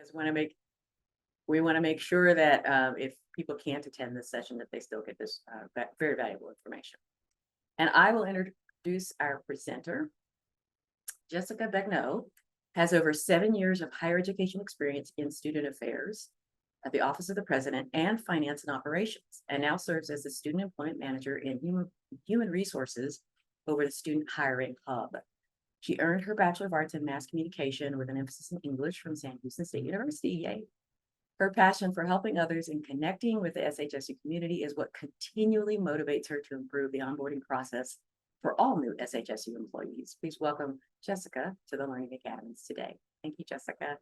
just want to make sure that if people can't attend this session, that they still get this very valuable information. And I will introduce our presenter. Jessica Begnaud has over 7 years of higher education experience in student affairs at the Office of the President and Finance and Operations, and now serves as the Student Employment Manager in Human Resources over the Student Hiring Hub. She earned her Bachelor of Arts in Mass Communication with an emphasis in English from Sam Houston State University. Yay. Her passion for helping others and connecting with the SHSU community is what continually motivates her to improve the onboarding process for all new SHSU employees. Please welcome Jessica to the Learning Academies today. Thank you, Jessica.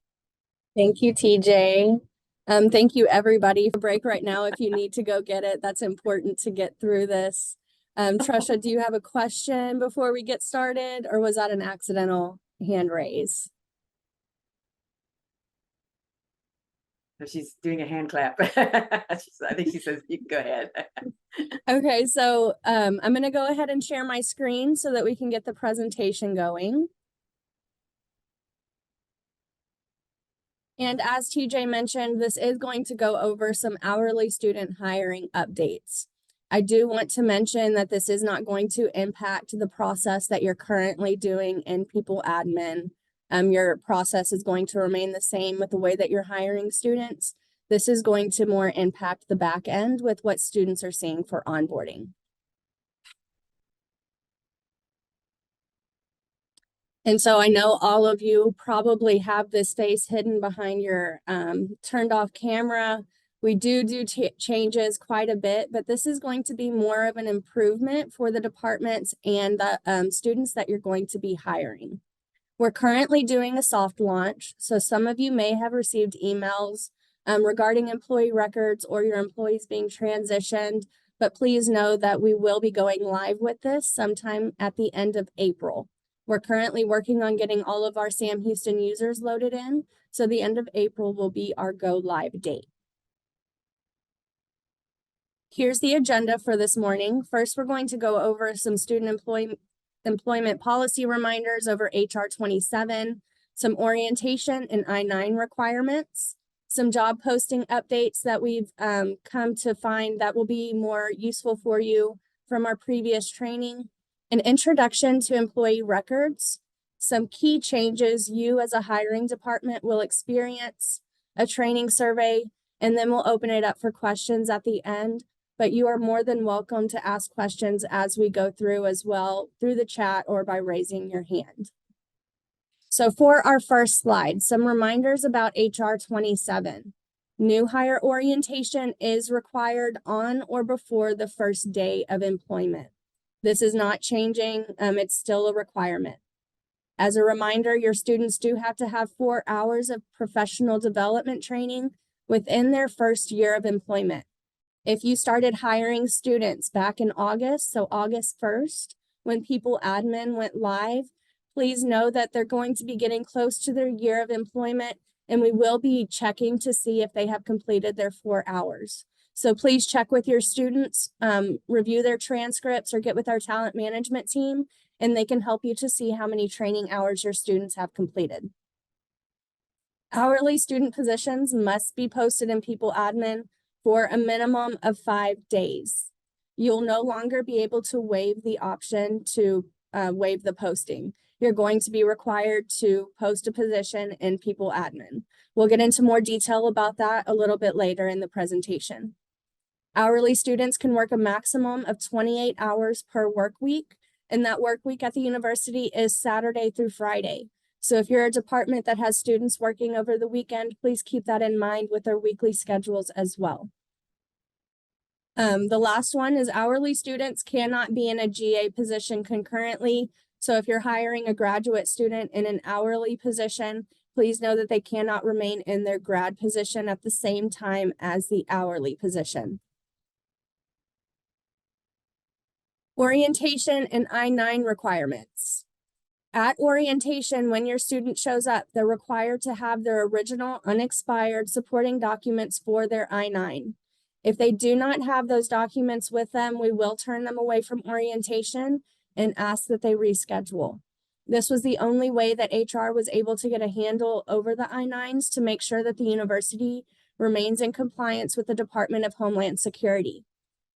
Thank you, TJ. Thank you, everybody, for break right now. If you need to go get it, that's important to get through this. Tresha, do you have a question before we get started, or was that an accidental hand raise? She's doing a hand clap. I think she says you can go ahead. Okay, so I'm going to go ahead and share my screen so that we can get the presentation going. And as TJ mentioned, this is going to go over some hourly student hiring updates. I do want to mention that this is not going to impact the process that you're currently doing in People Admin. Your process is going to remain the same with the way that you're hiring students. This is going to more impact the back end with what students are seeing for onboarding. And so I know all of you probably have this face hidden behind your turned off camera. We do changes quite a bit, but this is going to be more of an improvement for the departments and the students that you're going to be hiring. We're currently doing a soft launch, so some of you may have received emails regarding employee records or your employees being transitioned, but please know that we will be going live with this sometime at the end of April. We're currently working on getting all of our Sam Houston users loaded in, so the end of April will be our go live date. Here's the agenda for this morning. First, we're going to go over some student employment policy reminders over HR 27, some orientation and I-9 requirements, some job posting updates that we've come to find that will be more useful for you from our previous training, an introduction to employee records, some key changes you as a hiring department will experience, a training survey, and then we'll open it up for questions at the end. But you are more than welcome to ask questions as we go through as well, through the chat or by raising your hand. So for our first slide, some reminders about HR 27. New hire orientation is required on or before the first day of employment. This is not changing, it's still a requirement. As a reminder, your students do have to have 4 hours of professional development training within their first year of employment. If you started hiring students back in August, so August 1st, when People Admin went live, please know that they're going to be getting close to their year of employment, and we will be checking to see if they have completed their 4 hours. So please check with your students, review their transcripts, or get with our talent management team, and they can help you to see how many training hours your students have completed. Hourly student positions must be posted in People Admin for a minimum of 5 days. You'll no longer be able to waive the option to waive the posting. You're going to be required to post a position in People Admin. We'll get into more detail about that a little bit later in the presentation. Hourly students can work a maximum of 28 hours per work week, and that work week at the university is Saturday through Friday. So if you're a department that has students working over the weekend, please keep that in mind with their weekly schedules as well. The last one is hourly students cannot be in a GA position concurrently. So if you're hiring a graduate student in an hourly position, please know that they cannot remain in their grad position at the same time as the hourly position. Orientation and I-9 requirements. At orientation, when your student shows up, they're required to have their original unexpired supporting documents for their I-9. If they do not have those documents with them, we will turn them away from orientation and ask that they reschedule. This was the only way that HR was able to get a handle over the I-9s to make sure that the university remains in compliance with the Department of Homeland Security.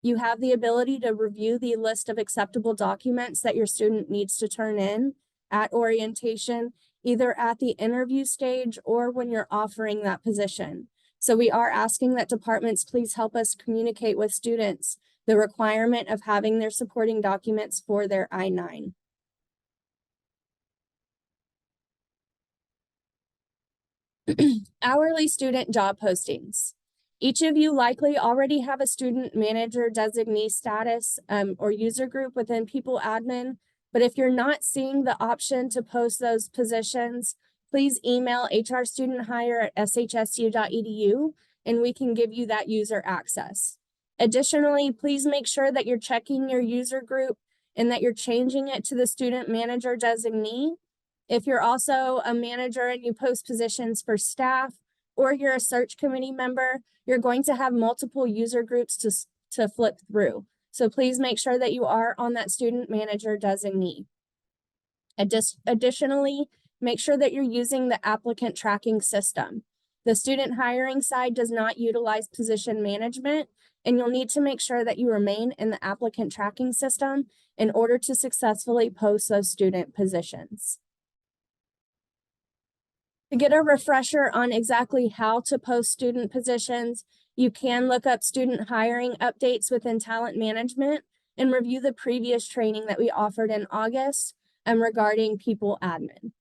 You have the ability to review the list of acceptable documents that your student needs to turn in at orientation, either at the interview stage or when you're offering that position. So we are asking that departments please help us communicate with students the requirement of having their supporting documents for their I-9. Hourly student job postings. Each of you likely already have a student manager designee status or user group within People Admin. But if you're not seeing the option to post those positions, please email hrstudenthire@shsu.edu and we can give you that user access. Additionally, please make sure that you're checking your user group and that you're changing it to the student manager designee. If you're also a manager and you post positions for staff, or you're a search committee member, you're going to have multiple user groups to flip through. So please make sure that you are on that student manager designee. Additionally, make sure that you're using the applicant tracking system. The student hiring side does not utilize position management, and you'll need to make sure that you remain in the applicant tracking system in order to successfully post those student positions. To get a refresher on exactly how to post student positions, you can look up student hiring updates within talent management and review the previous training that we offered in August regarding People Admin.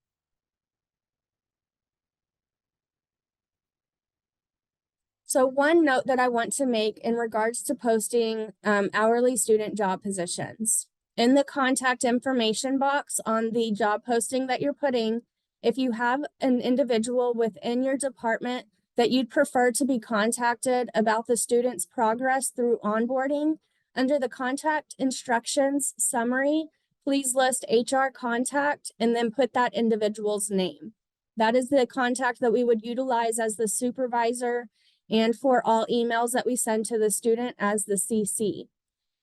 So one note that I want to make in regards to posting hourly student job positions. In the contact information box on the job posting that you're putting, if you have an individual within your department that you'd prefer to be contacted about the student's progress through onboarding, under the contact instructions summary, please list HR contact and then put that individual's name. That is the contact that we would utilize as the supervisor and for all emails that we send to the student as the CC.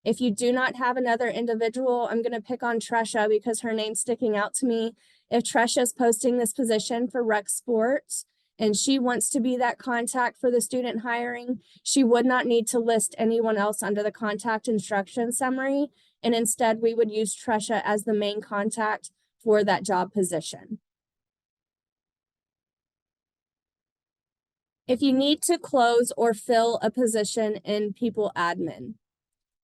If you do not have another individual, I'm going to pick on Tresha because her name's sticking out to me. If Tresha is posting this position for rec sports and she wants to be that contact for the student hiring, she would not need to list anyone else under the contact instruction summary. And instead, we would use Tresha as the main contact for that job position. If you need to close or fill a position in People Admin,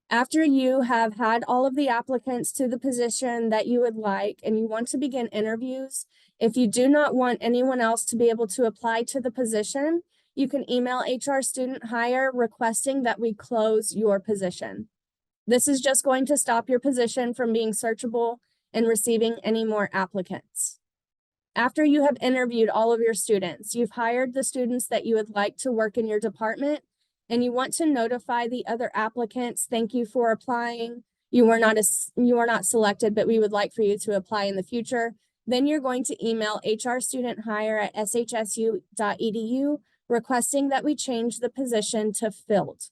after you have had all of the applicants to the position that you would like and you want to begin interviews, if you do not want anyone else to be able to apply to the position, you can email HR Student Hire requesting that we close your position. This is just going to stop your position from being searchable and receiving any more applicants. After you have interviewed all of your students, you've hired the students that you would like to work in your department, and you want to notify the other applicants, thank you for applying. You are not selected, but we would like for you to apply in the future. Then you're going to email hrstudenthire@shsu.edu requesting that we change the position to filled.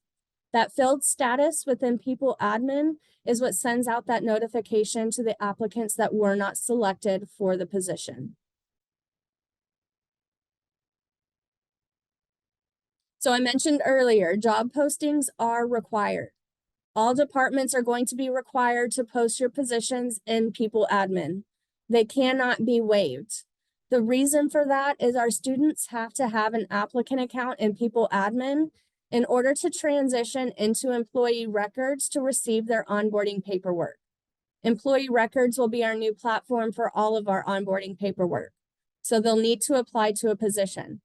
That filled status within People Admin is what sends out that notification to the applicants that were not selected for the position. So I mentioned earlier, job postings are required. All departments are going to be required to post your positions in People Admin. They cannot be waived. The reason for that is our students have to have an applicant account in People Admin in order to transition into employee records to receive their onboarding paperwork. Employee records will be our new platform for all of our onboarding paperwork. So they'll need to apply to a position.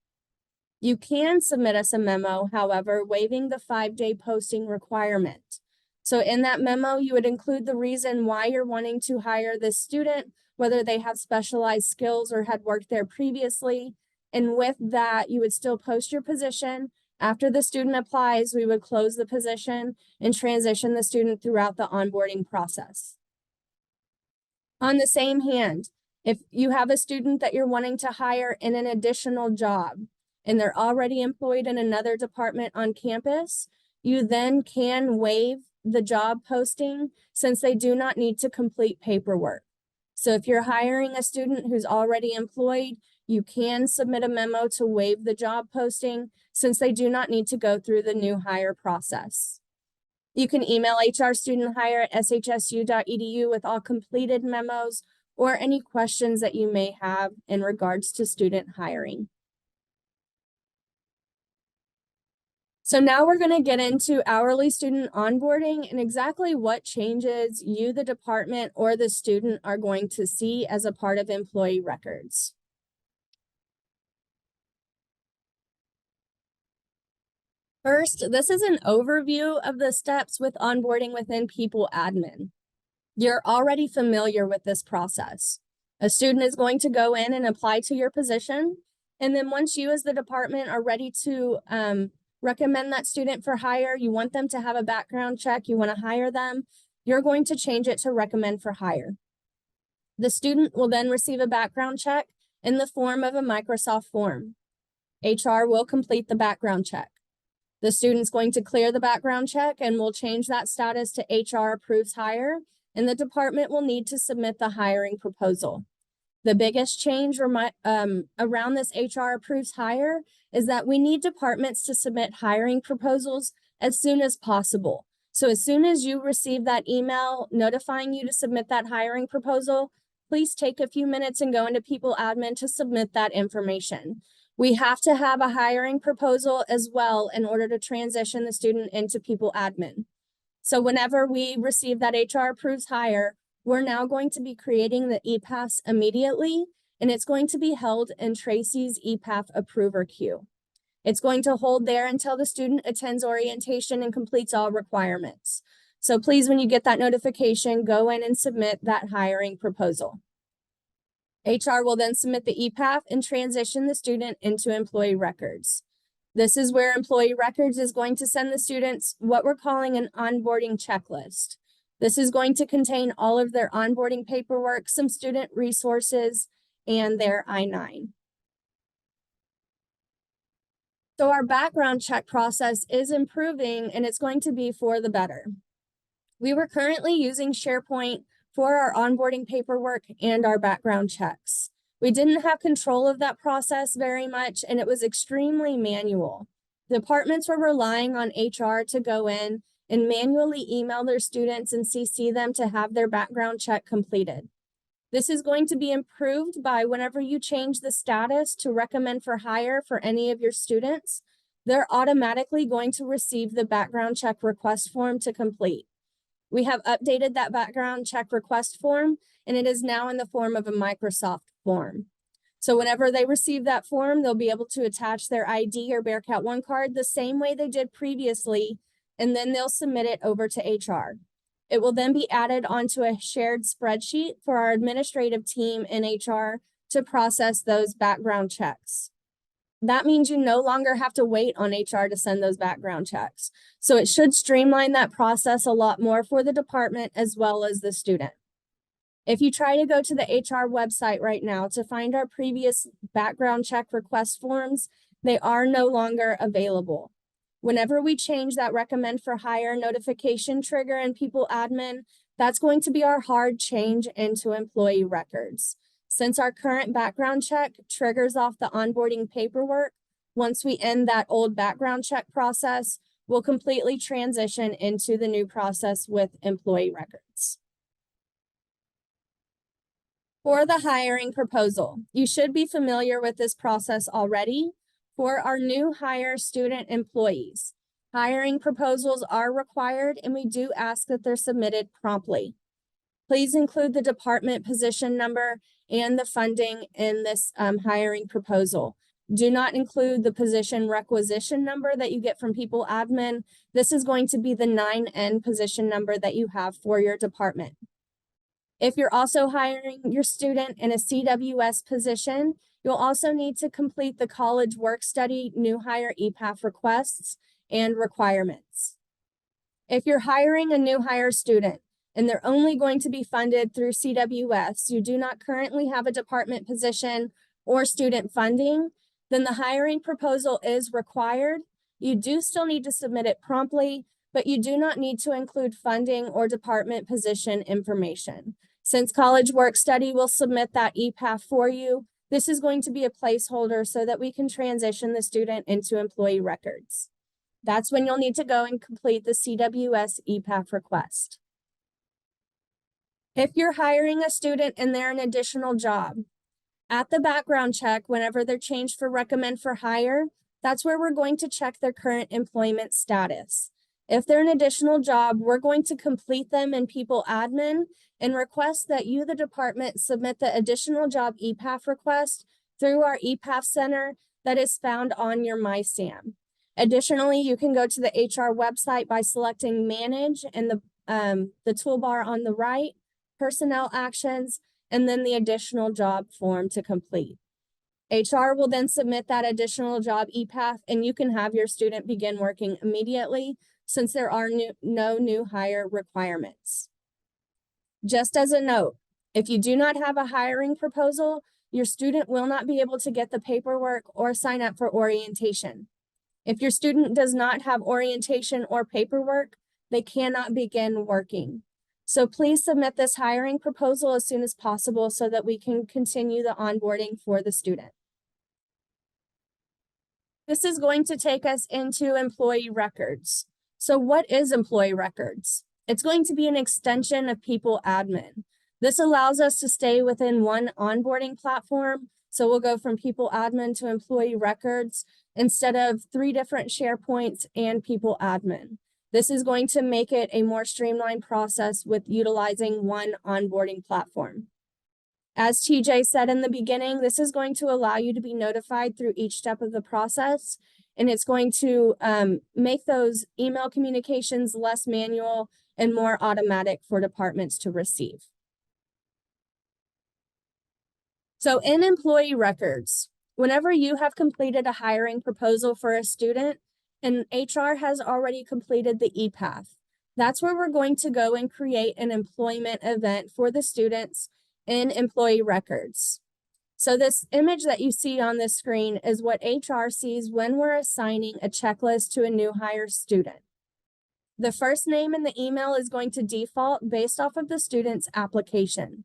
You can submit us a memo, however, waiving the 5-day posting requirement. So in that memo, you would include the reason why you're wanting to hire this student, whether they have specialized skills or had worked there previously. And with that, you would still post your position. After the student applies, we would close the position and transition the student throughout the onboarding process. On the same hand, if you have a student that you're wanting to hire in an additional job, and they're already employed in another department on campus, you then can waive the job posting since they do not need to complete paperwork. So if you're hiring a student who's already employed, you can submit a memo to waive the job posting since they do not need to go through the new hire process. You can email hrstudenthire@shsu.edu with all completed memos or any questions that you may have in regards to student hiring. So now we're going to get into hourly student onboarding and exactly what changes you, the department, or the student are going to see as a part of employee records. First, this is an overview of the steps with onboarding within People Admin. You're already familiar with this process. A student is going to go in and apply to your position, and then once you as the department are ready to recommend that student for hire, you want them to have a background check, you want to hire them, you're going to change it to recommend for hire. The student will then receive a background check in the form of a Microsoft form. HR will complete the background check. The student's going to clear the background check and will change that status to HR approves hire, and the department will need to submit the hiring proposal. The biggest change around this HR approves hire is that we need departments to submit hiring proposals as soon as possible. So as soon as you receive that email notifying you to submit that hiring proposal, please take a few minutes and go into People Admin to submit that information. We have to have a hiring proposal as well in order to transition the student into People Admin. So whenever we receive that HR approves hire, we're now going to be creating the EPAS immediately, and it's going to be held in Tracy's EPAF approver queue. It's going to hold there until the student attends orientation and completes all requirements. So please, when you get that notification, go in and submit that hiring proposal. HR will then submit the EPAF and transition the student into employee records. This is where employee records is going to send the students what we're calling an onboarding checklist. This is going to contain all of their onboarding paperwork, some student resources, and their I-9. So our background check process is improving, and it's going to be for the better. We were currently using SharePoint for our onboarding paperwork and our background checks. We didn't have control of that process very much, and it was extremely manual. Departments were relying on HR to go in and manually email their students and CC them to have their background check completed. This is going to be improved by whenever you change the status to recommend for hire for any of your students, they're automatically going to receive the background check request form to complete. We have updated that background check request form, and it is now in the form of a Microsoft form. So whenever they receive that form, they'll be able to attach their ID or Bearcat One card the same way they did previously, and then they'll submit it over to HR. It will then be added onto a shared spreadsheet for our administrative team in HR to process those background checks. That means you no longer have to wait on HR to send those background checks. So it should streamline that process a lot more for the department as well as the student. If you try to go to the HR website right now to find our previous background check request forms, they are no longer available. Whenever we change that recommend for hire notification trigger in People Admin, that's going to be our hard change into employee records. Since our current background check triggers off the onboarding paperwork, once we end that old background check process, we'll completely transition into the new process with employee records. For the hiring proposal, you should be familiar with this process already. For our new hire student employees, hiring proposals are required, and we do ask that they're submitted promptly. Please include the department position number and the funding in this hiring proposal. Do not include the position requisition number that you get from People Admin. This is going to be the 9N position number that you have for your department. If you're also hiring your student in a CWS position, you'll also need to complete the college work study new hire EPAF requests and requirements. If you're hiring a new hire student and they're only going to be funded through CWS, you do not currently have a department position or student funding, then the hiring proposal is required. You do still need to submit it promptly, but you do not need to include funding or department position information. Since College Work Study will submit that EPAF for you, this is going to be a placeholder so that we can transition the student into employee records. That's when you'll need to go and complete the CWS EPAF request. If you're hiring a student and they're an additional job, at the background check, whenever they're changed for recommend for hire, that's where we're going to check their current employment status. If they're an additional job, we're going to complete them in People Admin and request that you, the department, submit the additional job EPAF request through our EPAF center that is found on your MySAM. Additionally, you can go to the HR website by selecting Manage and the toolbar on the right, Personnel Actions, and then the additional job form to complete. HR will then submit that additional job EPAF, and you can have your student begin working immediately since there are no new hire requirements. Just as a note, if you do not have a hiring proposal, your student will not be able to get the paperwork or sign up for orientation. If your student does not have orientation or paperwork, they cannot begin working. So please submit this hiring proposal as soon as possible so that we can continue the onboarding for the student. This is going to take us into employee records. So what is employee records? It's going to be an extension of People Admin. This allows us to stay within one onboarding platform. So we'll go from People Admin to employee records instead of 3 different SharePoints and People Admin. This is going to make it a more streamlined process with utilizing one onboarding platform. As TJ said in the beginning, this is going to allow you to be notified through each step of the process, and it's going to make those email communications less manual and more automatic for departments to receive. So in employee records, whenever you have completed a hiring proposal for a student, and HR has already completed the EPAF, that's where we're going to go and create an employment event for the students in employee records. So this image that you see on the screen is what HR sees when we're assigning a checklist to a new hire student. The first name in the email is going to default based off of the student's application.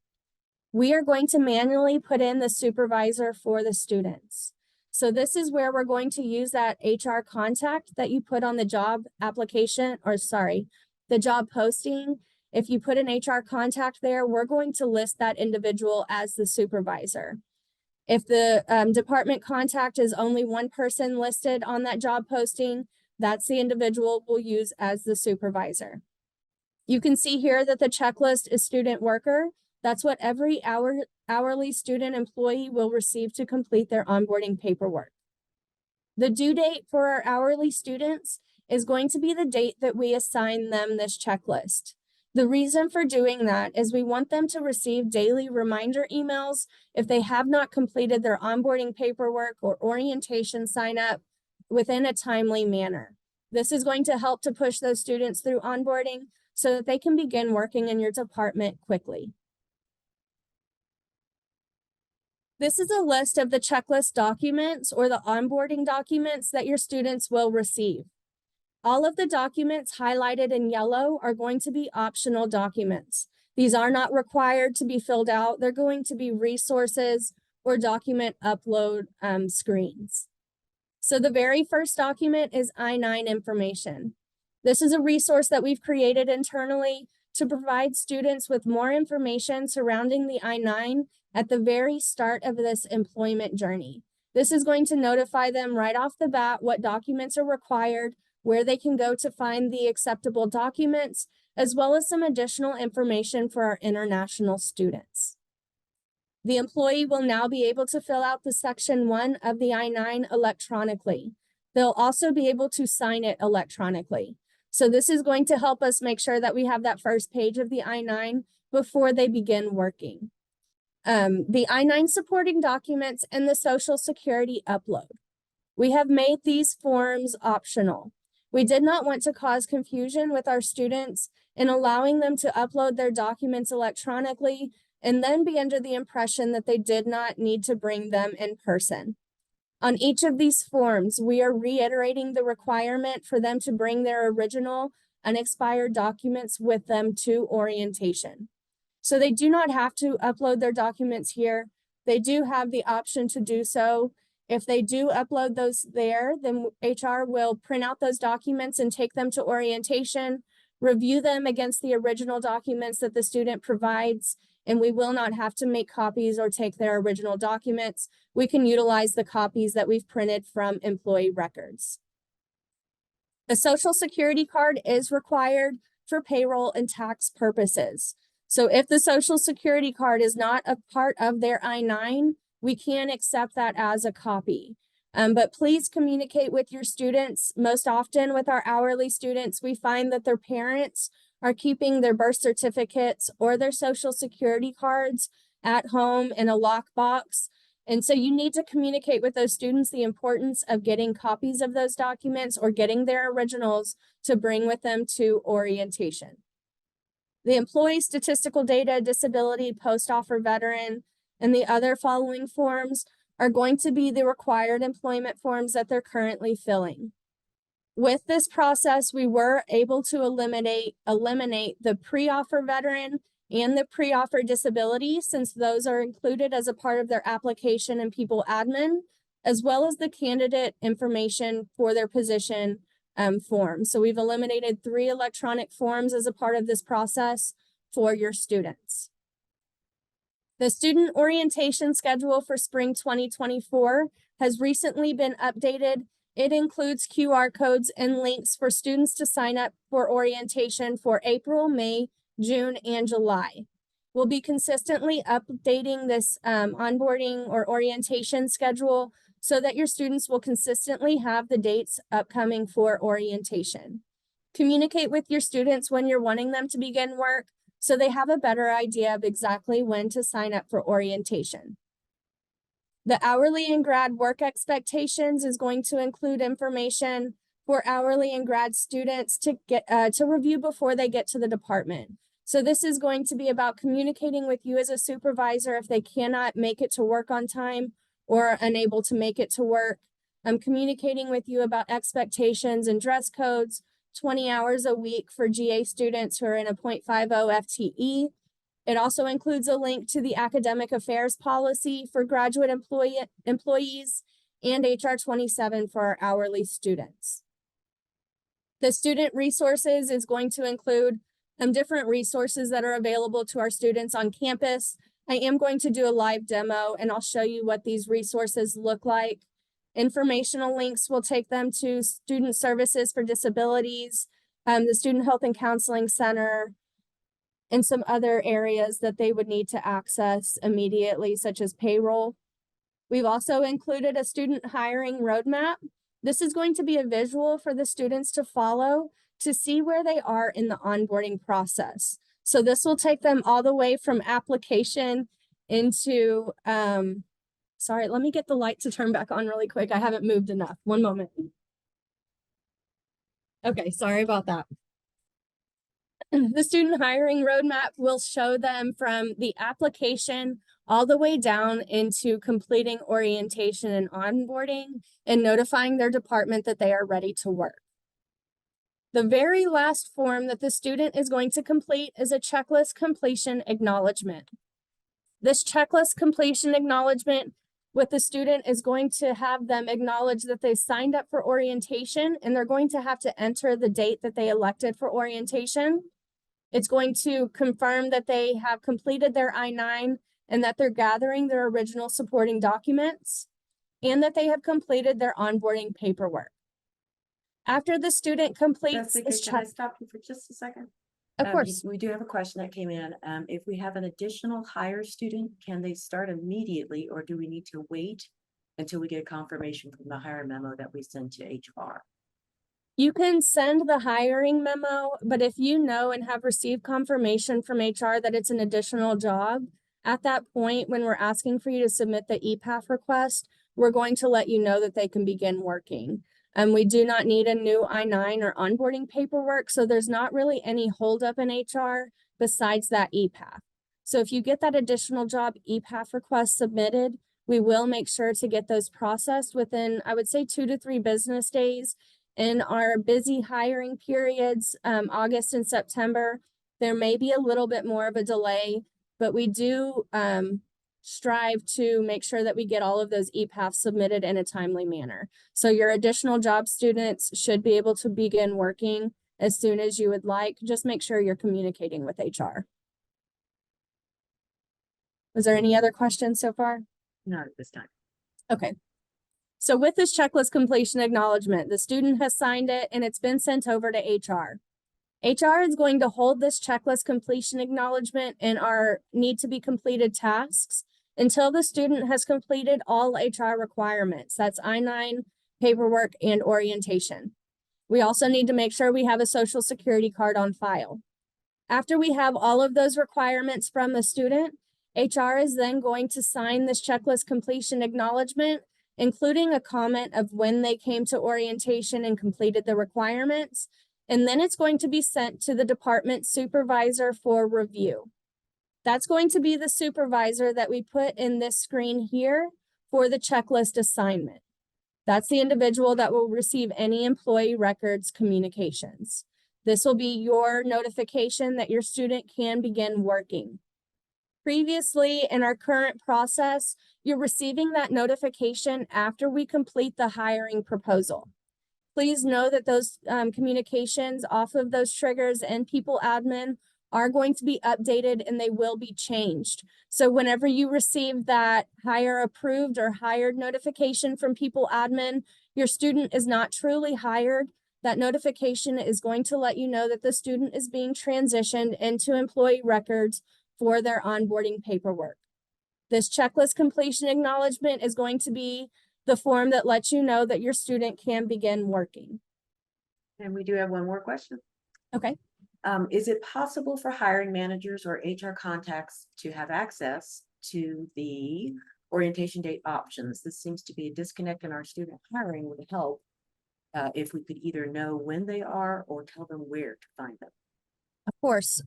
We are going to manually put in the supervisor for the students. So this is where we're going to use that HR contact that you put on the job application, or sorry, the job posting. If you put an HR contact there, we're going to list that individual as the supervisor. If the department contact is only one person listed on that job posting, that's the individual we'll use as the supervisor. You can see here that the checklist is student worker. That's what every hourly student employee will receive to complete their onboarding paperwork. The due date for our hourly students is going to be the date that we assign them this checklist. The reason for doing that is we want them to receive daily reminder emails if they have not completed their onboarding paperwork or orientation sign up within a timely manner. This is going to help to push those students through onboarding so that they can begin working in your department quickly. This is a list of the checklist documents or the onboarding documents that your students will receive. All of the documents highlighted in yellow are going to be optional documents. These are not required to be filled out. They're going to be resources or document upload screens. So the very first document is I-9 information. This is a resource that we've created internally to provide students with more information surrounding the I-9 at the very start of this employment journey. This is going to notify them right off the bat what documents are required, where they can go to find the acceptable documents, as well as some additional information for our international students. The employee will now be able to fill out the section 1 of the I-9 electronically. They'll also be able to sign it electronically. So this is going to help us make sure that we have that first page of the I-9 before they begin working. The I-9 supporting documents and the Social Security upload. We have made these forms optional. We did not want to cause confusion with our students in allowing them to upload their documents electronically and then be under the impression that they did not need to bring them in person. On each of these forms, we are reiterating the requirement for them to bring their original unexpired documents with them to orientation. So they do not have to upload their documents here. They do have the option to do so. If they do upload those there, then HR will print out those documents and take them to orientation, review them against the original documents that the student provides, and we will not have to make copies or take their original documents. We can utilize the copies that we've printed from employee records. A social security card is required for payroll and tax purposes. So if the social security card is not a part of their I-9, we can accept that as a copy. But please communicate with your students. Most often with our hourly students, we find that their parents are keeping their birth certificates or their social security cards at home in a lockbox. And so you need to communicate with those students the importance of getting copies of those documents or getting their originals to bring with them to orientation. The employee statistical data, disability, post-offer veteran, and the other following forms are going to be the required employment forms that they're currently filling. With this process, we were able to eliminate the pre-offer veteran and the pre-offer disability, since those are included as a part of their application and people admin, as well as the candidate information for their position form. So we've eliminated 3 electronic forms as a part of this process for your students. The student orientation schedule for spring 2024 has recently been updated. It includes QR codes and links for students to sign up for orientation for April, May, June, and July. We'll be consistently updating this onboarding or orientation schedule so that your students will consistently have the dates upcoming for orientation. Communicate with your students when you're wanting them to begin work so they have a better idea of exactly when to sign up for orientation. The hourly and grad work expectations is going to include information for hourly and grad students to get to review before they get to the department. So this is going to be about communicating with you as a supervisor if they cannot make it to work on time or unable to make it to work. I'm communicating with you about expectations and dress codes, 20 hours a week for GA students who are in a 0.50 FTE. It also includes a link to the academic affairs policy for graduate employees and HR 27 for our hourly students. The student resources is going to include different resources that are available to our students on campus. I am going to do a live demo and I'll show you what these resources look like. Informational links will take them to Student Services for Disabilities, the Student Health and Counseling Center, and some other areas that they would need to access immediately, such as payroll. We've also included a student hiring roadmap. This is going to be a visual for the students to follow to see where they are in the onboarding process. So this will take them all the way from application into, sorry, let me get the light to turn back on really quick. I haven't moved enough. One moment. Okay, sorry about that. The student hiring roadmap will show them from the application all the way down into completing orientation and onboarding and notifying their department that they are ready to work. The very last form that the student is going to complete is a checklist completion acknowledgement. This checklist completion acknowledgement with the student is going to have them acknowledge that they signed up for orientation, and they're going to have to enter the date that they elected for orientation. It's going to confirm that they have completed their I-9 and that they're gathering their original supporting documents and that they have completed their onboarding paperwork. After the student completes Jessica, this can I check, stop you for just a second? of course, We do have a question that came in. If we have an additional hire student, can they start immediately or do we need to wait until we get confirmation from the hire memo that we send to HR? you can send the hiring memo, but if you know and have received confirmation from HR that it's an additional job, at that point, when we're asking for you to submit the EPAF request, we're going to let you know that they can begin working. We do not need a new I-9 or onboarding paperwork, so there's not really any holdup in HR besides that EPAF. So if you get that additional job EPAF request submitted, we will make sure to get those processed within, I would say, 2 to 3 business days. In our busy hiring periods, August and September, there may be a little bit more of a delay but we do strive to make sure that we get all of those EPAFs submitted in a timely manner. So your additional job students should be able to begin working as soon as you would like. Just make sure you're communicating with HR. Was there any other questions so far? Not at this time. Okay. So with this checklist completion acknowledgement, the student has signed it and it's been sent over to HR. HR is going to hold this checklist completion acknowledgement and our need to be completed tasks until the student has completed all HR requirements. That's I-9, paperwork, and orientation. We also need to make sure we have a social security card on file. After we have all of those requirements from the student, HR is then going to sign this checklist completion acknowledgement, including a comment of when they came to orientation and completed the requirements. And then it's going to be sent to the department supervisor for review. That's going to be the supervisor that we put in this screen here for the checklist assignment. That's the individual that will receive any employee records communications. This will be your notification that your student can begin working. Previously, in our current process, you're receiving that notification after we complete the hiring proposal. Please know that those communications off of those triggers and people admin are going to be updated and they will be changed. So whenever you receive that hire approved or hired notification from people admin, your student is not truly hired. That notification is going to let you know that the student is being transitioned into employee records for their onboarding paperwork. This checklist completion acknowledgement is going to be the form that lets you know that your student can begin working. And we do have one more question. Okay. Is it possible for hiring managers or HR contacts to have access to the orientation date options? This seems to be a disconnect in our student hiring. Would help if we could either know when they are or tell them where to find them. Of course.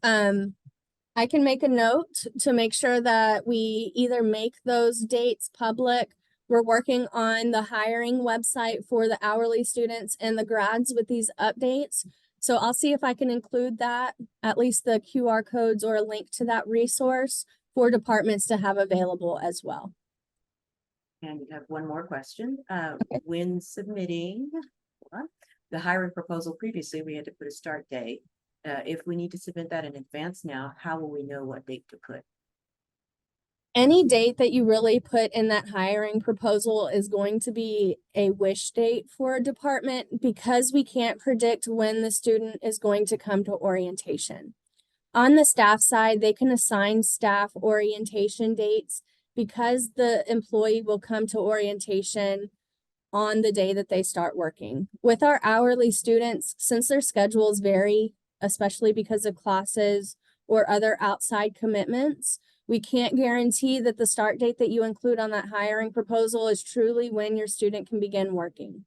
I can make a note to make sure that we either make those dates public. We're working on the hiring website for the hourly students and the grads with these updates. So I'll see if I can include that, at least the QR codes or a link to that resource for departments to have available as well. And we have one more question. When submitting the hiring proposal previously, we had to put a start date. If we need to submit that in advance now, how will we know what date to put? Any date that you really put in that hiring proposal is going to be a wish date for a department because we can't predict when the student is going to come to orientation. On the staff side, they can assign staff orientation dates because the employee will come to orientation on the day that they start working. With our hourly students, since their schedules vary, especially because of classes or other outside commitments, we can't guarantee that the start date that you include on that hiring proposal is truly when your student can begin working.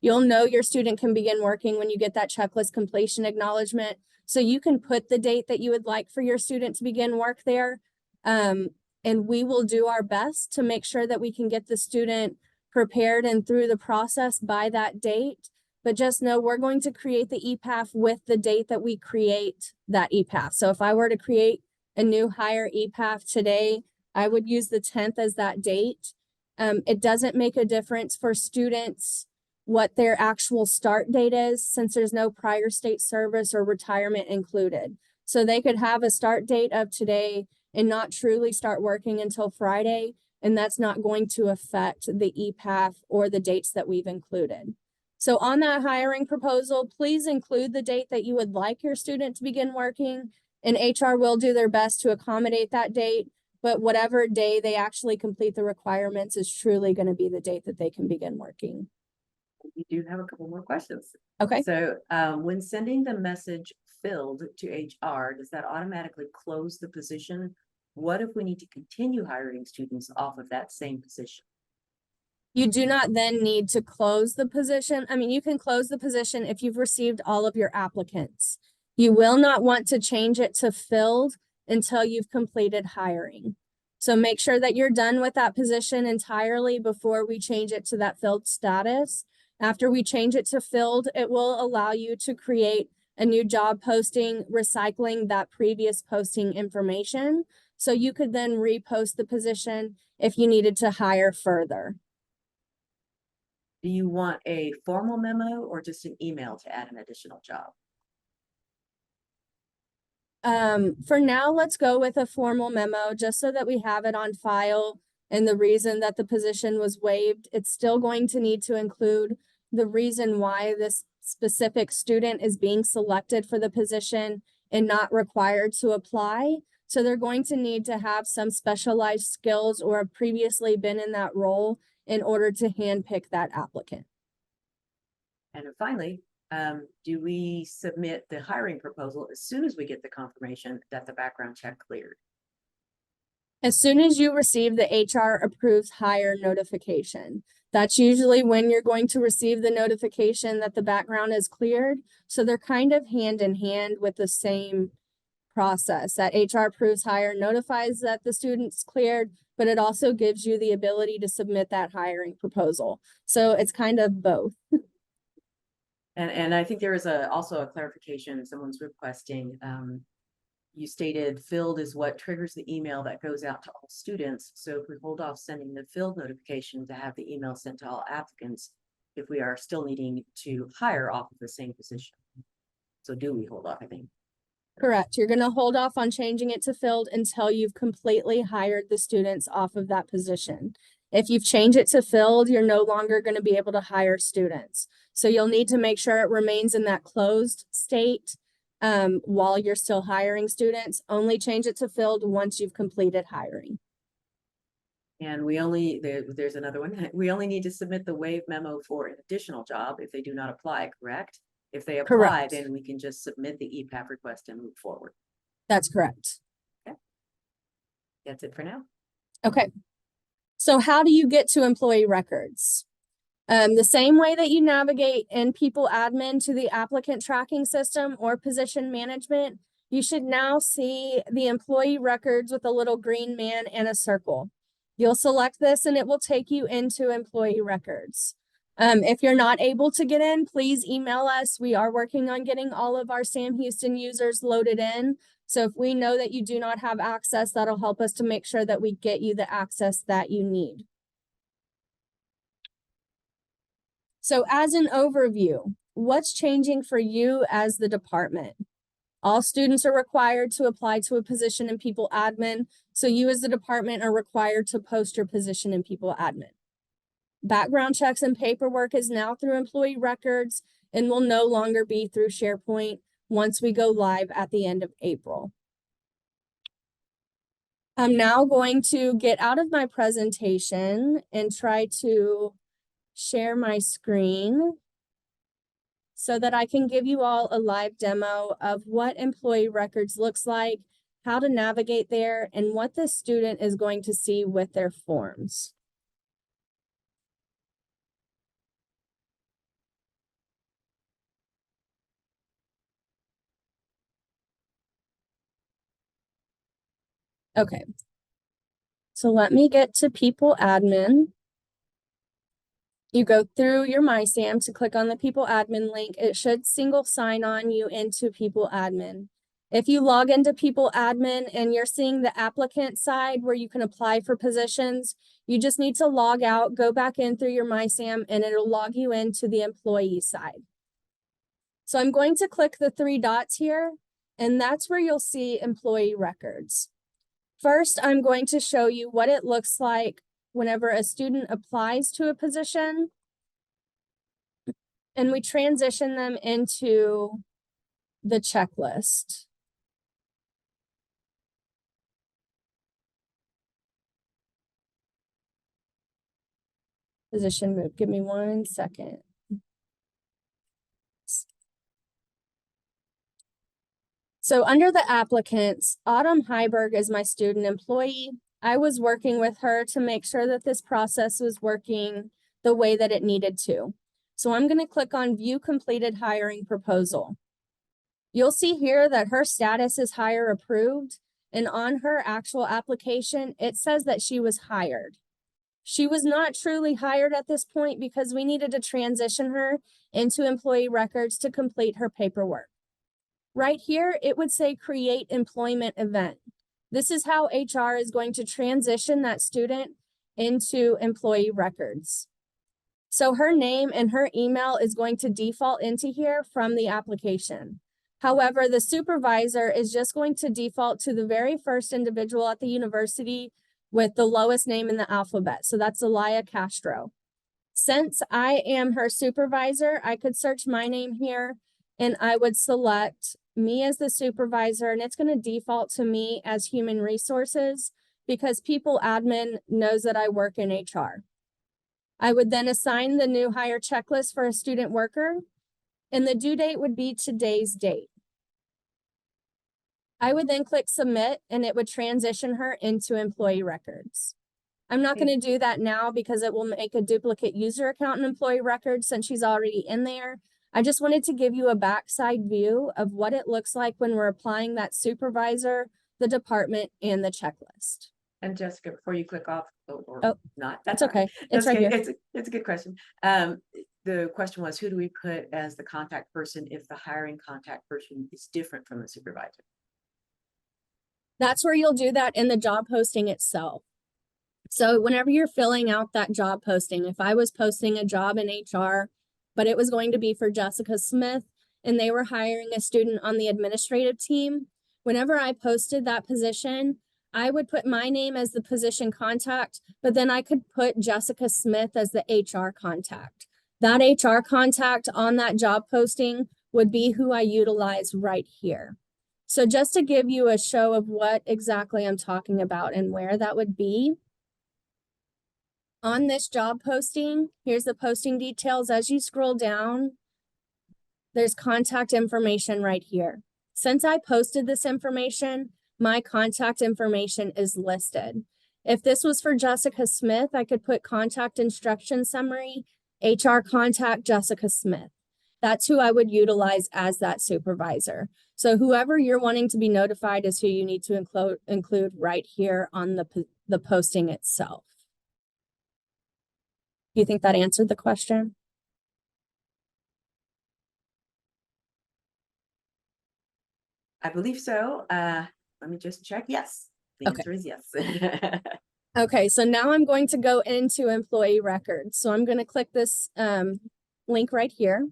You'll know your student can begin working when you get that checklist completion acknowledgement. So you can put the date that you would like for your student to begin work there. And we will do our best to make sure that we can get the student prepared and through the process by that date. But just know we're going to create the EPAF with the date that we create that EPAF. So if I were to create a new hire EPAF today, I would use the 10th as that date. It doesn't make a difference for students what their actual start date is, since there's no prior state service or retirement included. So they could have a start date of today and not truly start working until Friday, and that's not going to affect the EPAF or the dates that we've included. So on that hiring proposal, please include the date that you would like your student to begin working, and HR will do their best to accommodate that date, but whatever day they actually complete the requirements is truly going to be the date that they can begin working. We do have a couple more questions. Okay. So when sending the message filled to HR, does that automatically close the position? What if we need to continue hiring students off of that same position? You do not then need to close the position. I mean, you can close the position if you've received all of your applicants. You will not want to change it to filled until you've completed hiring. So make sure that you're done with that position entirely before we change it to that filled status. After we change it to filled, it will allow you to create a new job posting, recycling that previous posting information. So you could then repost the position if you needed to hire further. Do you want a formal memo or just an email to add an additional job? For now, let's go with a formal memo just so that we have it on file. And the reason that the position was waived, it's still going to need to include the reason why this specific student is being selected for the position and not required to apply. So they're going to need to have some specialized skills or have previously been in that role in order to handpick that applicant. And then finally, do we submit the hiring proposal as soon as we get the confirmation that the background check cleared? As soon as you receive the HR approved hire notification, that's usually when you're going to receive the notification that the background is cleared. So they're kind of hand in hand with the same process. That HR approves hire notifies that the student's cleared, but it also gives you the ability to submit that hiring proposal. So it's kind of both. And I think there is also a clarification someone's requesting. You stated filled is what triggers the email that goes out to all students. So if we hold off sending the filled notification to have the email sent to all applicants, if we are still needing to hire off of the same position. So do we hold off, I think? Correct. You're going to hold off on changing it to filled until you've completely hired the students off of that position. If you've changed it to filled, you're no longer going to be able to hire students. So you'll need to make sure it remains in that closed state while you're still hiring students. Only change it to filled once you've completed hiring. And there's another one. We only need to submit the waive memo for an additional job if they do not apply, correct? If they apply, Correct. then we can just submit the EPAP request and move forward. That's correct. That's it for now. Okay. So how do you get to employee records? The same way that you navigate in People Admin to the applicant tracking system or position management, you should now see the employee records with a little green man and a circle. You'll select this and it will take you into employee records. If you're not able to get in, please email us. We are working on getting all of our Sam Houston users loaded in. So if we know that you do not have access, that'll help us to make sure that we get you the access that you need. So as an overview, what's changing for you as the department? All students are required to apply to a position in People Admin. So you as the department are required to post your position in People Admin. Background checks and paperwork is now through employee records and will no longer be through SharePoint once we go live at the end of April. I'm now going to get out of my presentation and try to share my screen so that I can give you all a live demo of what employee records looks like, how to navigate there, and what the student is going to see with their forms. Okay, so let me get to People Admin. You go through your MySam to click on the People Admin link. It should single sign on you into People Admin. If you log into People Admin and you're seeing the applicant side where you can apply for positions, you just need to log out, go back in through your MySam, and it'll log you into the employee side. So I'm going to click the 3 dots here, and that's where you'll see employee records. First, I'm going to show you what it looks like whenever a student applies to a position and we transition them into the checklist. Position move, give me 1 second. So under the applicants, Autumn Heiberg is my student employee. I was working with her to make sure that this process was working the way that it needed to. So I'm going to click on View Completed Hiring Proposal. You'll see here that her status is hire approved, and on her actual application, it says that she was hired. She was not truly hired at this point because we needed to transition her into employee records to complete her paperwork. Right here, it would say Create Employment Event. This is how HR is going to transition that student into employee records. So her name and her email is going to default into here from the application. However, the supervisor is just going to default to the very first individual at the university with the lowest name in the alphabet. So that's Elia Castro. Since I am her supervisor, I could search my name here and I would select me as the supervisor, and it's going to default to me as human resources because people admin knows that I work in HR. I would then assign the new hire checklist for a student worker, and the due date would be today's date. I would then click submit and it would transition her into employee records. I'm not going to do that now because it will make a duplicate user account in employee records since she's already in there. I just wanted to give you a backside view of what it looks like when we're applying that supervisor, the department, and the checklist. And Jessica, before you click off, or Oh, not, That's okay. It's That's right okay. here. It's a good question. The question was, who do we put as the contact person if the hiring contact person is different from the supervisor? That's where you'll do that in the job posting itself. So whenever you're filling out that job posting, if I was posting a job in HR, but it was going to be for Jessica Smith and they were hiring a student on the administrative team, whenever I posted that position, I would put my name as the position contact, but then I could put Jessica Smith as the HR contact. That HR contact on that job posting would be who I utilize right here. So just to give you a show of what exactly I'm talking about and where that would be, on this job posting, here's the posting details. As you scroll down, there's contact information right here. Since I posted this information, my contact information is listed. If this was for Jessica Smith, I could put contact instruction summary, HR contact Jessica Smith. That's who I would utilize as that supervisor. So whoever you're wanting to be notified is who you need to include right here on the posting itself. Do you think that answered the question? I believe so. Let me just check. Yes, the Okay. answer is yes. Okay, so now I'm going to go into employee records. So I'm going to click this link right here.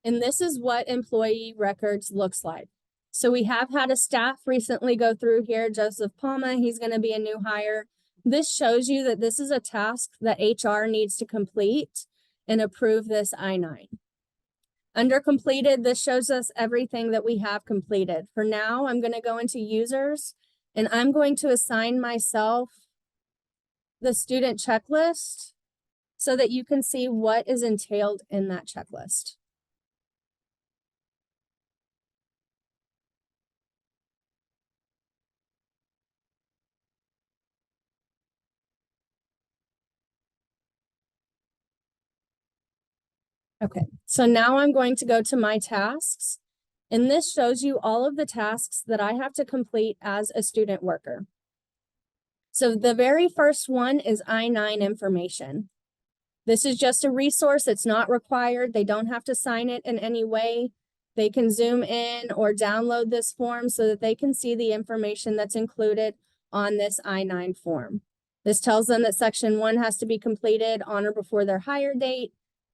And this is what employee records looks like. So we have had a staff recently go through here, Joseph Palma, he's going to be a new hire. This shows you that this is a task that HR needs to complete and approve this I-9. Under completed, this shows us everything that we have completed. For now, I'm going to go into users and I'm going to assign myself the student checklist so that you can see what is entailed in that checklist. Okay, so now I'm going to go to my tasks, and this shows you all of the tasks that I have to complete as a student worker. So the very first one is I-9 information. This is just a resource. It's not required. They don't have to sign it in any way. They can zoom in or download this form so that they can see the information that's included on this I-9 form. This tells them that section 1 has to be completed on or before their hire date,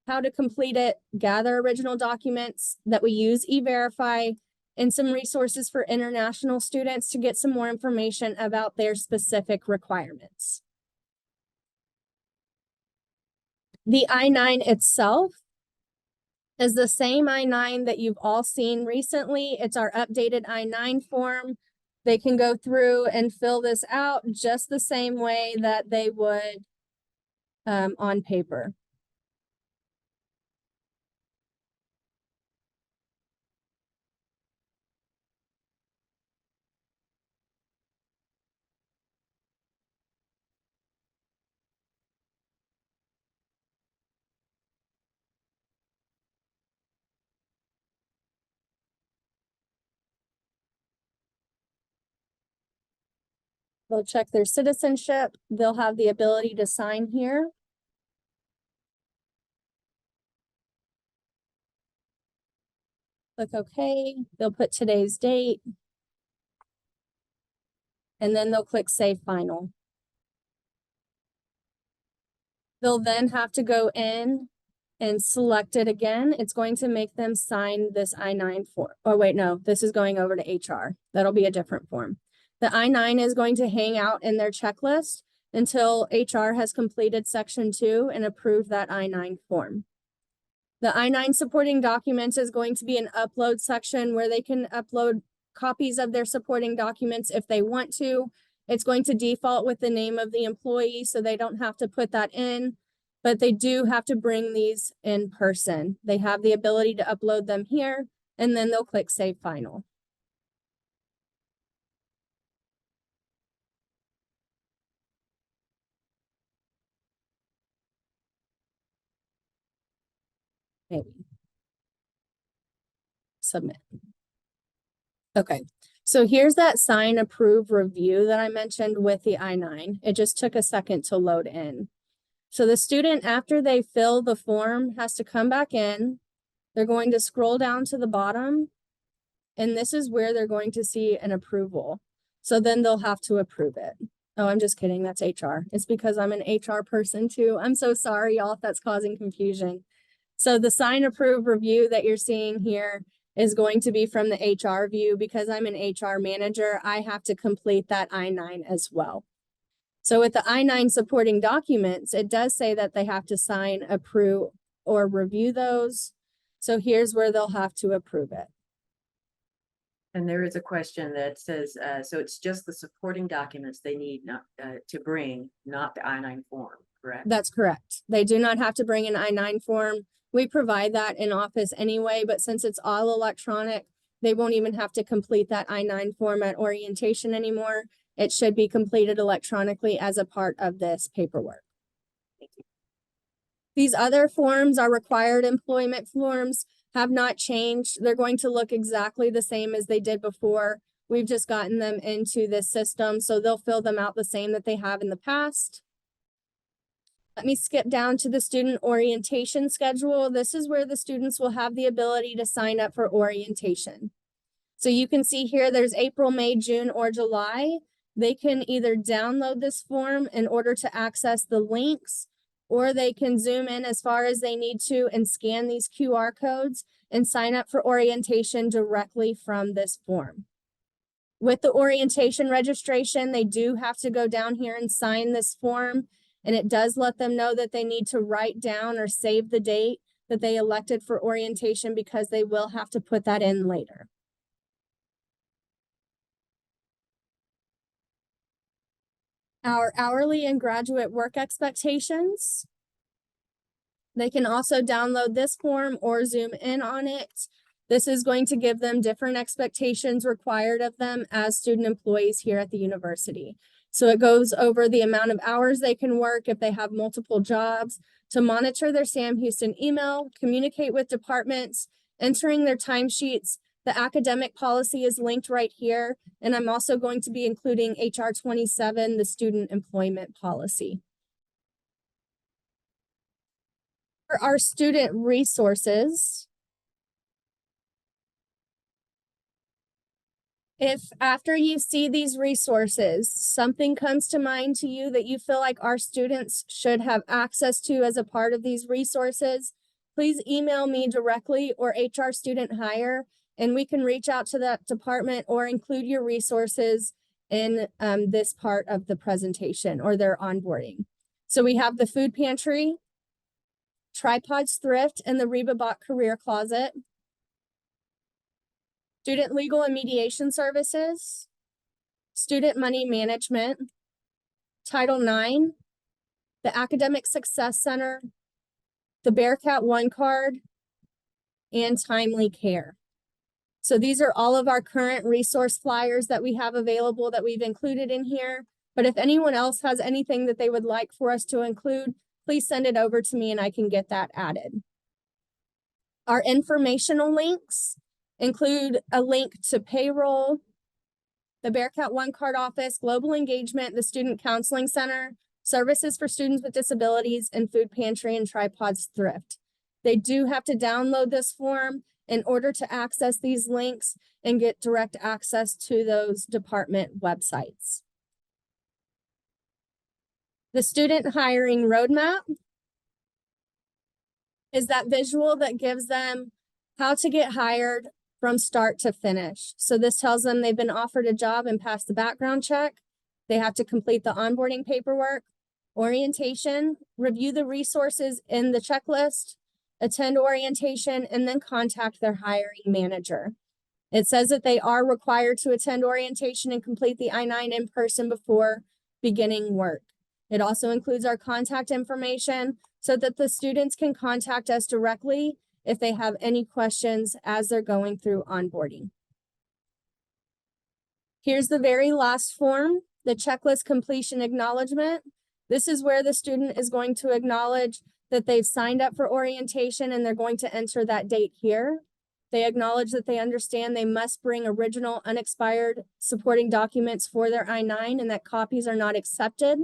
how to complete it, gather original documents that we use E-Verify, and some resources for international students to get some more information about their specific requirements. The I-9 itself is the same I-9 that you've all seen recently. It's our updated I-9 form. They can go through and fill this out just the same way that they would on paper. They'll check their citizenship. They'll have the ability to sign here. click OK. They'll put today's date. And then they'll click Save Final. They'll then have to go in and select it again. It's going to make them sign this I-9 form. Oh, wait, no, this is going over to HR. That'll be a different form. The I-9 is going to hang out in their checklist until HR has completed section 2 and approved that I-9 form. The I-9 supporting documents is going to be an upload section where they can upload copies of their supporting documents if they want to. It's going to default with the name of the employee, so they don't have to put that in, but they do have to bring these in person. They have the ability to upload them here, and then they'll click Save Final. Maybe. Submit. Okay, so here's that sign, approve, review that I mentioned with the I-9. It just took a second to load in. So the student, after they fill the form, has to come back in. They're going to scroll down to the bottom, and this is where they're going to see an approval. So then they'll have to approve it. Oh, I'm just kidding. That's HR. It's because I'm an HR person too. I'm so sorry, y'all, if that's causing confusion. So the sign, approve, review that you're seeing here is going to be from the HR view. Because I'm an HR manager, I have to complete that I-9 as well. So with the I-9 supporting documents, it does say that they have to sign, approve, or review those. So here's where they'll have to approve it. And there is a question that says, so it's just the supporting documents they need not to bring, not the I-9 form, correct? That's correct. They do not have to bring an I-9 form. We provide that in office anyway, but since it's all electronic, they won't even have to complete that I-9 form at orientation anymore. It should be completed electronically as a part of this paperwork. Thank you. These other forms are required employment forms, have not changed. They're going to look exactly the same as they did before. We've just gotten them into this system, so they'll fill them out the same that they have in the past. Let me skip down to the student orientation schedule. This is where the students will have the ability to sign up for orientation. So you can see here, there's April, May, June, or July. They can either download this form in order to access the links, or they can zoom in as far as they need to and scan these QR codes and sign up for orientation directly from this form. With the orientation registration, they do have to go down here and sign this form, and it does let them know that they need to write down or save the date that they elected for orientation, because they will have to put that in later. Our hourly and graduate work expectations. They can also download this form or zoom in on it. This is going to give them different expectations required of them as student employees here at the university. So it goes over the amount of hours they can work if they have multiple jobs, to monitor their Sam Houston email, communicate with departments, entering their timesheets. The academic policy is linked right here. And I'm also going to be including HR 27, the student employment policy. For our student resources, if after you see these resources, something comes to mind to you that you feel like our students should have access to as a part of these resources, please email me directly or HR Student Hire, and we can reach out to that department or include your resources in this part of the presentation or their onboarding. So we have the food pantry, Tripods Thrift, and the Rebabot Career Closet, student legal and mediation services, student money management, Title IX, the Academic Success Center, the Bearcat One card, and Timely Care. So these are all of our current resource flyers that we have available that we've included in here. But if anyone else has anything that they would like for us to include, please send it over to me and I can get that added. Our informational links include a link to payroll, the Bearcat One Card Office, Global Engagement, the Student Counseling Center, services for students with disabilities, and food pantry and Tripods Thrift. They do have to download this form in order to access these links and get direct access to those department websites. The student hiring roadmap is that visual that gives them how to get hired from start to finish. So this tells them they've been offered a job and passed the background check. They have to complete the onboarding paperwork, orientation, review the resources in the checklist, attend orientation, and then contact their hiring manager. It says that they are required to attend orientation and complete the I-9 in person before beginning work. It also includes our contact information so that the students can contact us directly if they have any questions as they're going through onboarding. Here's the very last form, the checklist completion acknowledgement. This is where the student is going to acknowledge that they've signed up for orientation and they're going to enter that date here. They acknowledge that they understand they must bring original unexpired supporting documents for their I-9 and that copies are not accepted.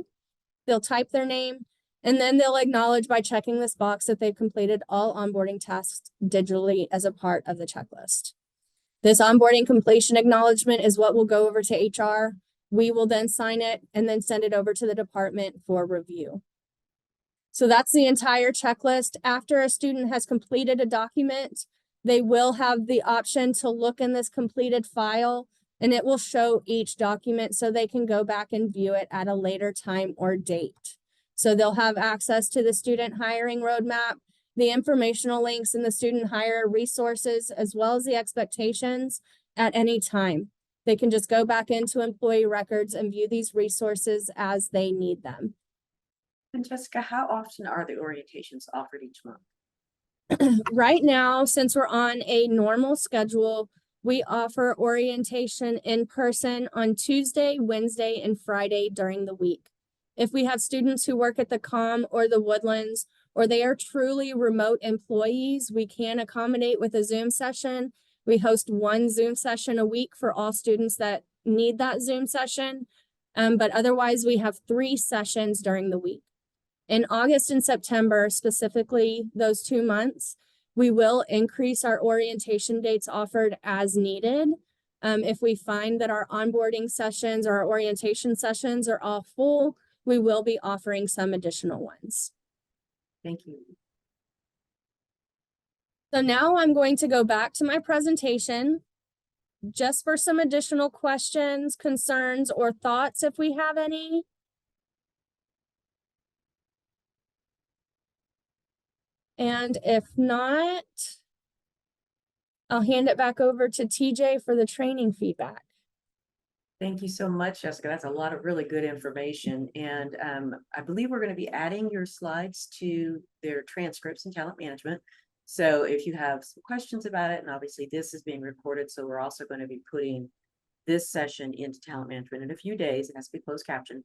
They'll type their name and then they'll acknowledge by checking this box that they've completed all onboarding tasks digitally as a part of the checklist. This onboarding completion acknowledgement is what will go over to HR. We will then sign it and then send it over to the department for review. So that's the entire checklist. After a student has completed a document, they will have the option to look in this completed file and it will show each document so they can go back and view it at a later time or date. So they'll have access to the student hiring roadmap, the informational links in the student hire resources, as well as the expectations at any time. They can just go back into employee records and view these resources as they need them. And Jessica, how often are the orientations offered each month? Right now, since we're on a normal schedule, we offer orientation in person on Tuesday, Wednesday, and Friday during the week. If we have students who work at the COM or the Woodlands, or they are truly remote employees, we can accommodate with a Zoom session. We host one Zoom session a week for all students that need that Zoom session. But otherwise, we have 3 sessions during the week. In August and September, specifically those 2 months, we will increase our orientation dates offered as needed. If we find that our onboarding sessions or our orientation sessions are all full, we will be offering some additional ones. Thank you. So now I'm going to go back to my presentation just for some additional questions, concerns, or thoughts if we have any. And if not, I'll hand it back over to TJ for the training feedback. Thank you so much, Jessica. That's a lot of really good information. And I believe we're going to be adding your slides to their transcripts in talent management. So if you have some questions about it, and obviously this is being recorded, so we're also going to be putting this session into talent management in a few days. It has to be closed captioned,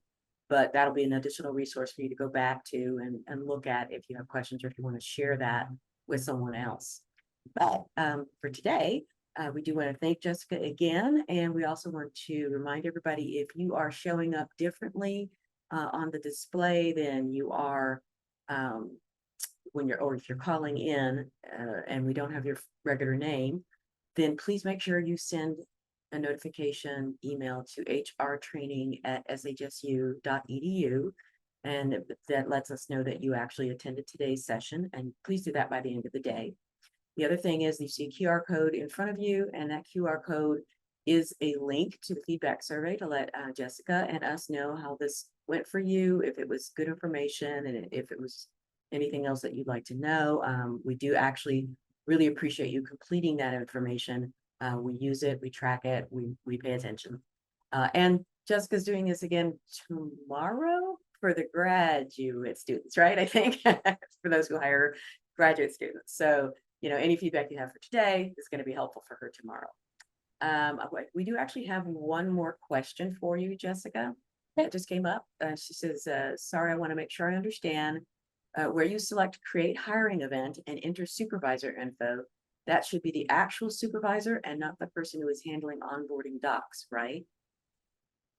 but that'll be an additional resource for you to go back to and look at if you have questions or if you want to share that with someone else. But for today, we do want to thank Jessica again, and we also want to remind everybody, if you are showing up differently on the display than you are if you're calling in and we don't have your regular name, then please make sure you send a notification email to hrtraining@shsu.edu, and that lets us know that you actually attended today's session, and please do that by the end of the day. The other thing is you see a QR code in front of you, and that QR code is a link to the feedback survey to let Jessica and us know how this went for you, if it was good information, and if it was anything else that you'd like to know. We do actually really appreciate you completing that information. We use it, we track it, we pay attention. And Jessica's doing this again tomorrow for the graduate students, right? I think for those who hire graduate students. So, any feedback you have for today is going to be helpful for her tomorrow. We do actually have one more question for you, Jessica. That just came up. She says, sorry, I want to make sure I understand. Where you select create hiring event and enter supervisor info, that should be the actual supervisor and not the person who is handling onboarding docs, right?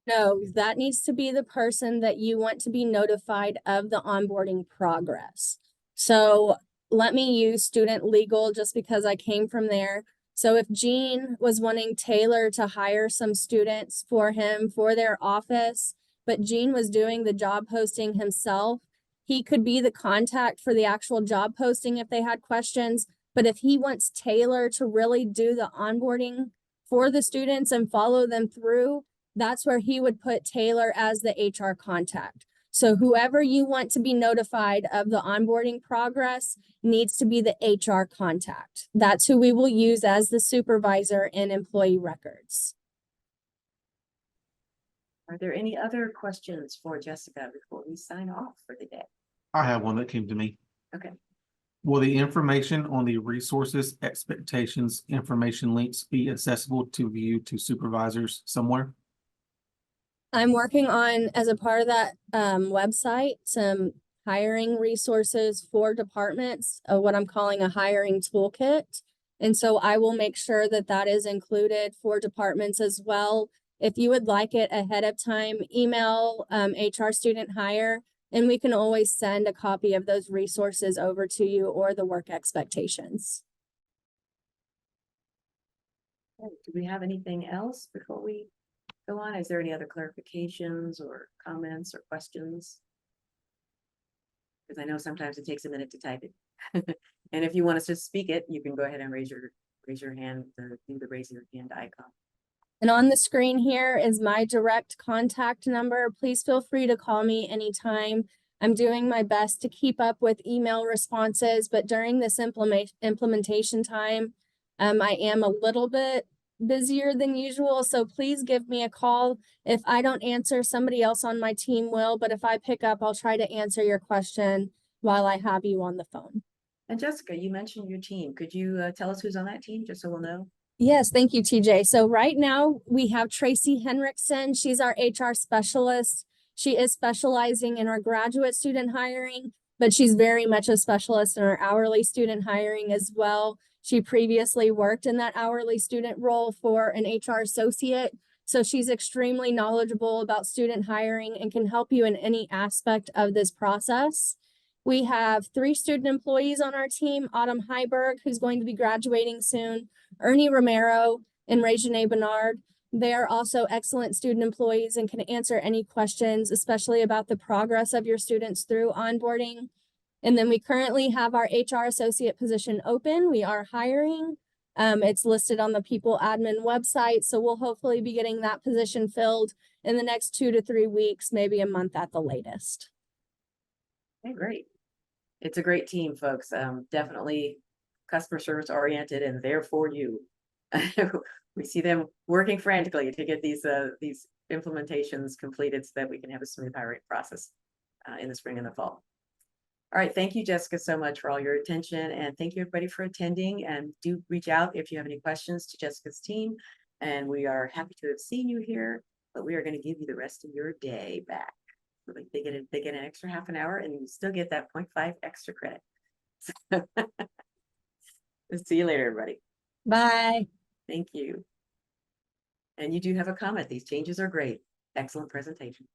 No, that needs to be the person that you want to be notified of the onboarding progress. So let me use student legal just because I came from there. So if Gene was wanting Taylor to hire some students for him for their office, but Gene was doing the job posting himself, he could be the contact for the actual job posting if they had questions. But if he wants Taylor to really do the onboarding for the students and follow them through, that's where he would put Taylor as the HR contact. So whoever you want to be notified of the onboarding progress needs to be the HR contact. That's who we will use as the supervisor in employee records. Are there any other questions for Jessica before we sign off for the day? I have one that came to me. Okay. Will the information on the resources, expectations, information links be accessible to view to supervisors somewhere? I'm working on, as a part of that website, some hiring resources for departments, what I'm calling a hiring toolkit. And so I will make sure that that is included for departments as well. If you would like it ahead of time, email HR student hire, and we can always send a copy of those resources over to you or the work expectations. Okay, do we have anything else before we go on? Is there any other clarifications or comments or questions? Because I know sometimes it takes a minute to type it. And if you want us to speak it, you can go ahead and raise your hand, do the raise your hand icon. And on the screen here is my direct contact number. Please feel free to call me anytime. I'm doing my best to keep up with email responses, but during this implementation time, I am a little bit busier than usual. So please give me a call. If I don't answer, somebody else on my team will, but if I pick up, I'll try to answer your question while I have you on the phone. And Jessica, you mentioned your team. Could you tell us who's on that team, just so we'll know? Yes, thank you, TJ. So right now we have Tracy Henriksen. She's our HR specialist. She is specializing in our graduate student hiring, but she's very much a specialist in our hourly student hiring as well. She previously worked in that hourly student role for an HR associate. So she's extremely knowledgeable about student hiring and can help you in any aspect of this process. We have 3 student employees on our team: Autumn Heiberg, who's going to be graduating soon, Ernie Romero, and Regine Bernard. They are also excellent student employees and can answer any questions, especially about the progress of your students through onboarding. And then we currently have our HR associate position open. We are hiring. It's listed on the People Admin website, so we'll hopefully be getting that position filled in the next 2 to 3 weeks, maybe a month at the latest. Okay, great. It's a great team, folks. Definitely customer service oriented and there for you. We see them working frantically to get these implementations completed so that we can have a smooth hiring process in the spring and the fall. All right, thank you, Jessica, so much for all your attention, and thank you everybody for attending. And do reach out if you have any questions to Jessica's team. And we are happy to have seen you here, but we are going to give you the rest of your day back. Like they get an extra half an hour, and you still get that 0.5 extra credit. See you later, everybody. Bye. Thank you. And you do have a comment. These changes are great. Excellent presentation.